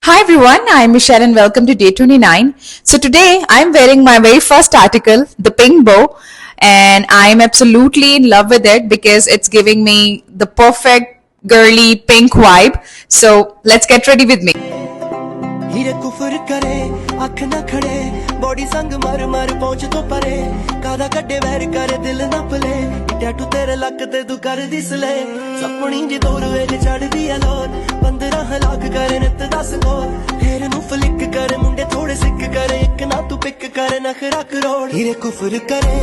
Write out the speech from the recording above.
Hi everyone, I'm Michelle and welcome to day 29. So today I'm wearing my very first article, the pink bow, and I'm absolutely in love with it because it's giving me the perfect girly pink vibe. So let's get ready with me. हीरे कुफर करे अख न खड़े body संग मर मर पहुंच तो परे कादा कड्डे वैर करे दिल न पले टैटू तेरे लक ते तू कर दिसले सपनी जी दूर वेग चढ़दी है लोर 15 लाख करे नित 10 कोर हेर नु फ्लिक करे मुंडे थोड़े सिक करे एक ना तू पिक करे नखरा करोड़ हीरे कुफर करे